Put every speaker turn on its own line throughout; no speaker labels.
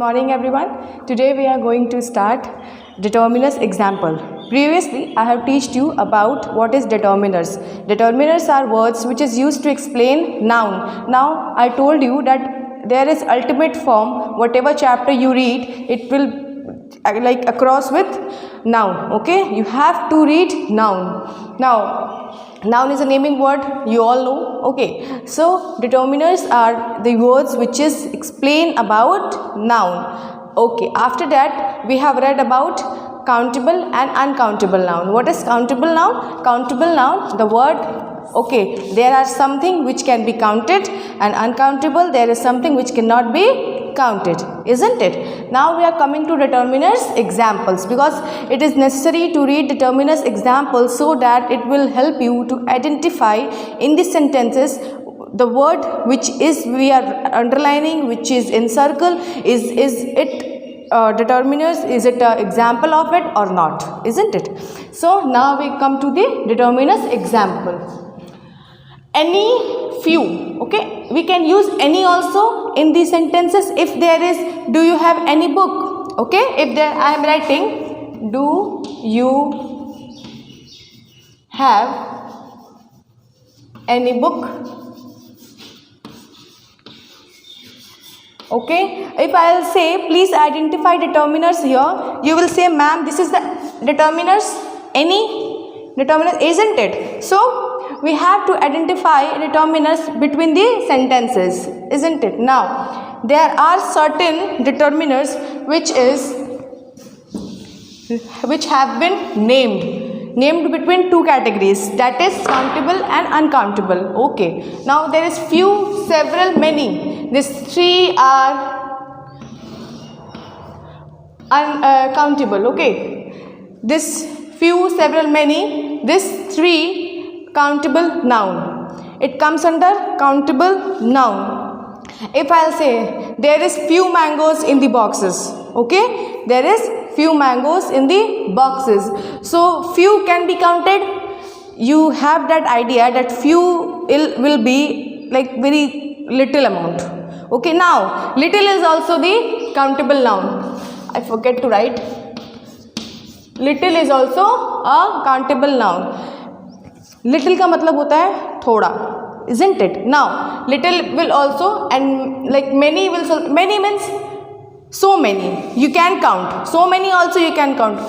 Morning everyone. Today we are going to start determiners example. Previously I have taught you about what is determiners. Determiners are words which is used to explain noun. Now I told you that there is ultimate form. Whatever chapter you read, it will like across with noun. Okay, you have to read noun. Now noun is a naming word, you all know. Okay, so determiners are the words which is explain about noun. Okay, after that we have read about countable and uncountable noun. What is countable noun? Countable noun, the word, okay, there are something which can be counted, and uncountable, there is something which cannot be counted, isn't it? Now we are coming to determiners examples, because it is necessary to read determiners examples so that it will help you to identify in the sentences the word which is we are underlining, which is in circle, is it determiners, is it an example of it or not, isn't it? So now we come to the determiners example. Any, few. Okay, we can use any also in these sentences. If there is, do you have any book? Okay, if there I am writing, do you have any book? Okay, if I will say please identify determiners here, you will say ma'am, this is the determiners, any determiners, isn't it? So we have to identify determiners between the sentences, isn't it? Now there are certain determiners which have been named between two categories, that is countable and uncountable. Okay, now there is few, several, many. These three are uncountable. Okay, this few, several, many, this three countable noun, it comes under countable noun. If I'll say there is few mangoes in the boxes, okay, there is few mangoes in the boxes, so few can be counted. You have that idea that few will be like very little amount. Okay, now little is also the countable noun. I forget to write. Little is also a countable noun. Little का मतलब होता है थोड़ा, isn't it? Now little will also, and like many will, many means so many, you can count. So many also you can count.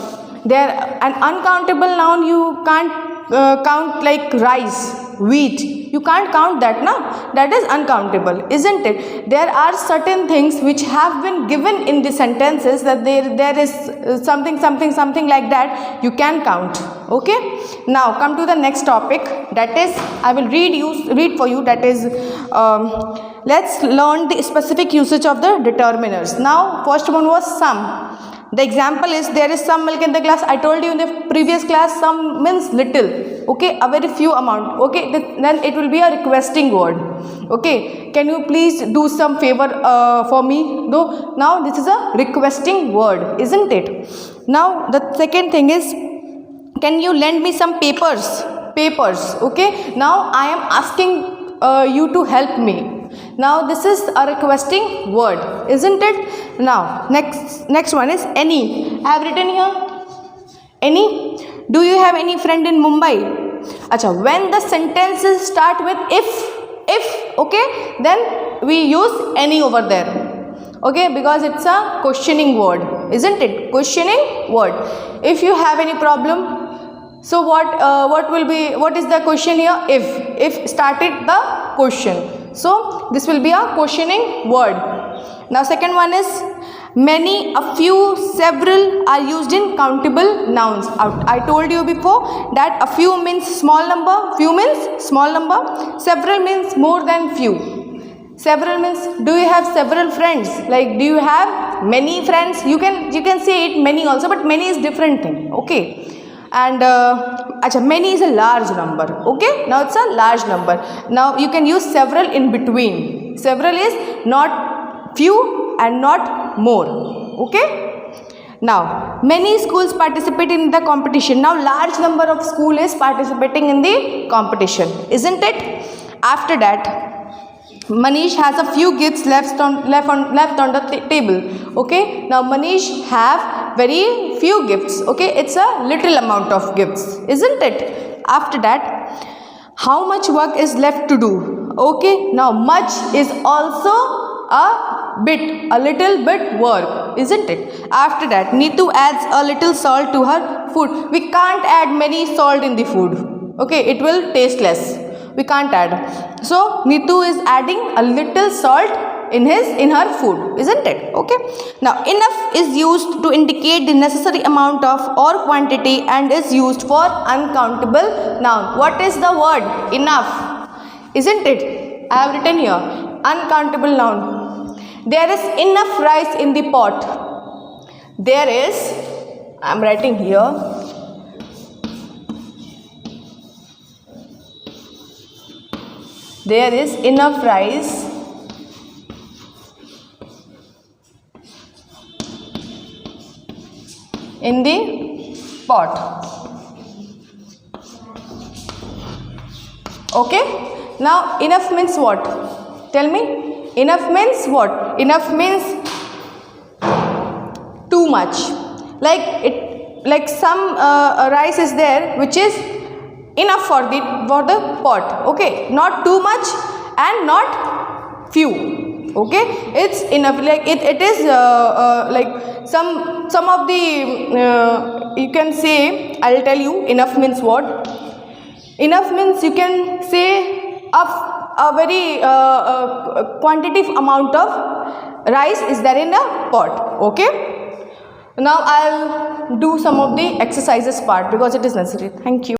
There an uncountable noun, you can't count, like rice, wheat, you can't count that, na? That is uncountable, isn't it? There are certain things which have been given in the sentences that there is something like that, you can count. Okay, now come to the next topic, that is I will read for you, that is let's learn the specific usage of the determiners. Now first one was some. The example is there is some milk in the glass. I told you in the previous class, some means little, okay, a very few amount. Okay, then it will be a requesting word. Okay, can you please do some favor for me? Though now this is a requesting word, isn't it? Now the second thing is, can you lend me some papers? Okay, now I am asking you to help me. Now this is a requesting word, isn't it? Now next one is any. I have written here any. Do you have any friend in Mumbai? Acha, when the sentences start with if, okay, then we use any over there. Okay, because it's a questioning word, isn't it? Questioning word. If you have any problem, so what is the question here? If started the question. So this will be a questioning word. Now second one is many, a few, several are used in countable nouns. I told you before that a few means small number, few means small number, several means more than few. Several means, do you have several friends? Like, do you have many friends? You can say it many also, but many is different thing. Okay. And many is a large number. Okay, now it's a large number. Now you can use several in between. Several is not few and not more. Okay, now many schools participate in the competition. Now large number of school is participating in the competition, isn't it? After that Manish has a few gifts left on the table. Okay, now Manish have very few gifts. Okay, it's a little amount of gifts, isn't it? After that, how much work is left to do? Okay, now much is also a little bit work, isn't it? After that, Neetu adds a little salt to her food. We can't add many salt in the food. Okay, it will taste less. We can't add. So Neetu is adding a little salt in her food, isn't it? Okay. Now enough is used to indicate the necessary amount of or quantity and is used for uncountable noun. What is the word enough? Isn't it? I have written here uncountable noun. There is enough rice in the pot. There is, I am writing here. There is enough rice in the pot. Okay. Now enough means what? Tell me. Enough means what? Enough means too much. Like some rice is there which is enough for the pot. Okay, not too much and not few. Okay, it's enough. Like it is like some of the you can say, I'll tell you enough means what. Enough means you can say a very quantitative amount of rice is there in a pot. Okay, now I'll do some of the exercises part because it is necessary. Thank you.